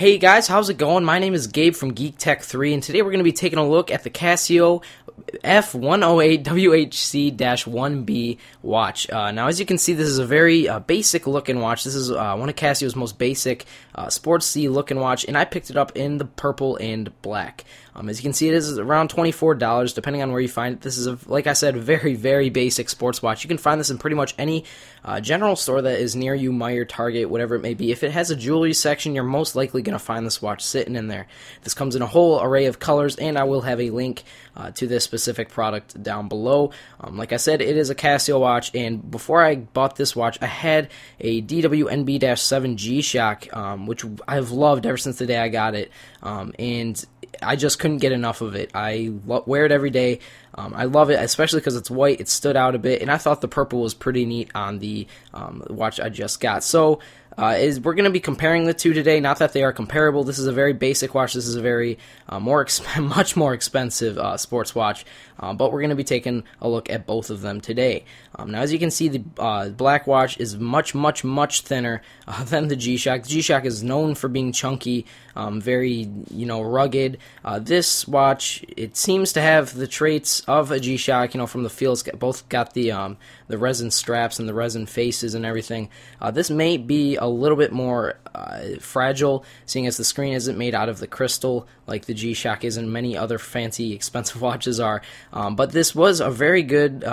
Hey guys, how's it going? My name is Gabe from Geek Tech 3, and today we're going to be taking a look at the Casio F108WHC-1B watch. Now, as you can see, this is a very basic looking watch. This is one of Casio's most basic sportsy looking watch, and I picked it up in the purple and black. As you can see, it is around $24, depending on where you find it. This is, like I said, a very, very basic sports watch. You can find this in pretty much any general store that is near you, Meijer, Target, whatever it may be. If it has a jewelry section, you're most likely going to find this watch sitting in there. This comes in a whole array of colors, and I will have a link to this specific product down below. Like I said, it is a Casio watch, and before I bought this watch, I had a DWNB-7 G-Shock, which I've loved ever since the day I got it, and I just couldn't get enough of it. I wear it every day. I love it, especially because it's white. It stood out a bit, and I thought the purple was pretty neat on the watch I just got. So we're going to be comparing the two today. Not that they are comparable. This is a very basic watch. This is a very much more expensive sports watch, but we're going to be taking a look at both of them today. Now, as you can see, the black watch is much thinner than the G-Shock. The G-Shock is known for being chunky, very rugged. This watch, it seems to have the traits of a G-Shock. From the feel, it's both got the resin straps and the resin faces and everything. This may be a little bit more fragile, seeing as the screen isn't made out of the crystal like the G-Shock is and many other fancy expensive watches are. But this was a very good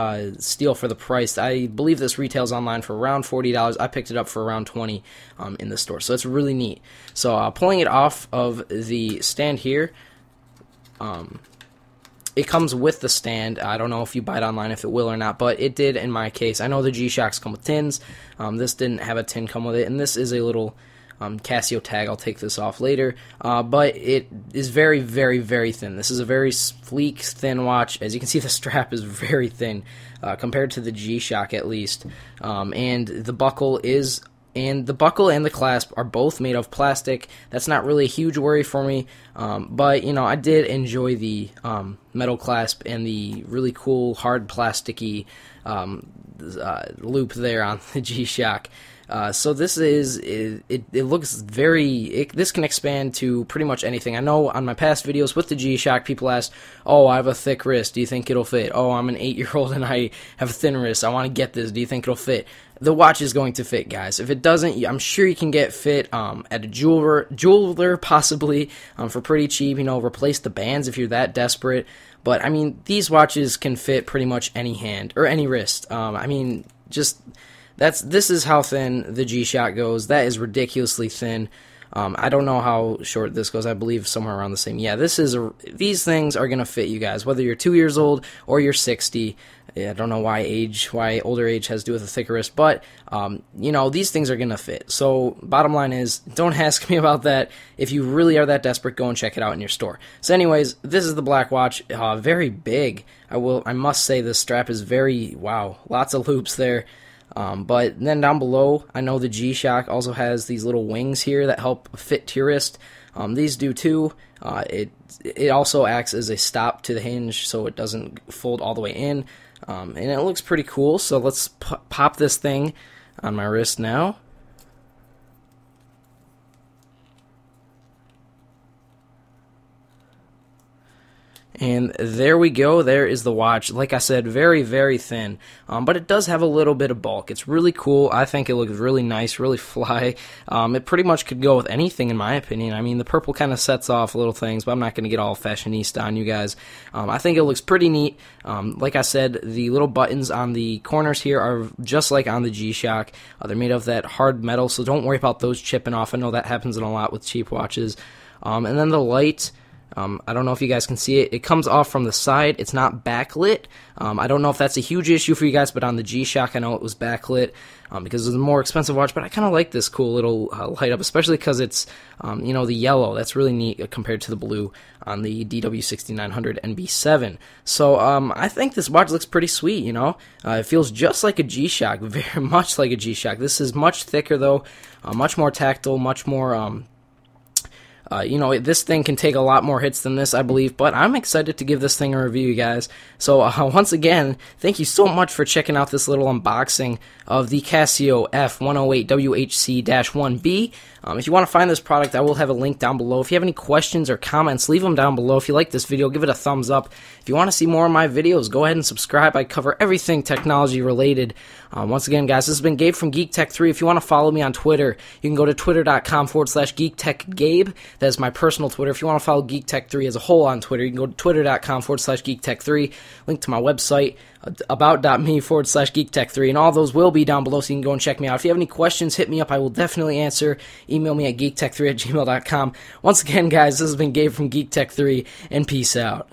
steal for the price. I believe this retails online for around $40. I picked it up for around $20 in the store, so it's really neat. So pulling it off of the stand here, it comes with the stand. I don't know if you buy it online if it will or not, but it did in my case. I know the G-Shocks come with tins. This didn't have a tin come with it, and this is a little Casio tag. I'll take this off later, but it is very thin. This is a very sleek, thin watch. As you can see, the strap is very thin compared to the G-Shock at least, and the buckle is... And the buckle and the clasp are both made of plastic. That's not really a huge worry for me, but I did enjoy the metal clasp and the really cool hard plasticky loop there on the G-Shock. So this it looks very, this can expand to pretty much anything. I know on my past videos with the G-Shock, people ask, oh, I have a thick wrist, do you think it'll fit? Oh, I'm an 8-year-old and I have a thin wrist, I want to get this, do you think it'll fit? The watch is going to fit, guys. If it doesn't, I'm sure you can get fit at a jeweler possibly, for pretty cheap. Replace the bands if you're that desperate. But I mean, these watches can fit pretty much any hand or any wrist. This is how thin the G-Shock goes. That is ridiculously thin. I don't know how short this goes. I believe somewhere around the same. Yeah, these things are gonna fit you guys, whether you're 2 years old or you're 60. Yeah, I don't know why older age has to do with a thicker wrist, but these things are gonna fit. So bottom line is, don't ask me about that. If you really are that desperate, go and check it out in your store. So anyways, this is the black watch. Very big. I must say this strap is lots of loops there. But then down below, I know the G-Shock also has these little wings here that help fit to your wrist. These do too. It also acts as a stop to the hinge so it doesn't fold all the way in. And it looks pretty cool. So let's pop this thing on my wrist now. And there we go. There is the watch. Like I said, very thin, but it does have a little bit of bulk. It's really cool. I think it looks really nice, really fly. It pretty much could go with anything in my opinion. I mean, the purple kind of sets off little things, but I'm not going to get all fashionista on you guys. I think it looks pretty neat. Like I said, the little buttons on the corners here are just like on the G-Shock. They're made of that hard metal, so don't worry about those chipping off. I know that happens a lot with cheap watches. And then the light... I don't know if you guys can see it. It comes off from the side. It's not backlit. I don't know if that's a huge issue for you guys, but on the G-Shock, I know it was backlit because it's a more expensive watch. But I kind of like this cool little light up, especially because it's, the yellow. That's really neat compared to the blue on the DW6900NB7. So I think this watch looks pretty sweet, It feels just like a G-Shock, very much like a G-Shock. This is much thicker, though, much more tactile, much more... This thing can take a lot more hits than this, I believe, but I'm excited to give this thing a review, you guys. So once again, thank you so much for checking out this little unboxing of the Casio F108WHC-1B. If you want to find this product, I will have a link down below. If you have any questions or comments, leave them down below. If you like this video, give it a thumbs up. If you want to see more of my videos, go ahead and subscribe. I cover everything technology related. Once again, guys, this has been Gabe from Geek Tech 3. If you want to follow me on Twitter, you can go to twitter.com/GeekTechGabe. That is my personal Twitter. If you want to follow Geek Tech 3 as a whole on Twitter, you can go to twitter.com/GeekTech3. Link to my website, about.me/GeekTech3, and all those will be down below, so you can go and check me out. If you have any questions, hit me up. I will definitely answer. Email me at geektech3@gmail.com. Once again, guys, this has been Gabe from Geek Tech 3, and peace out.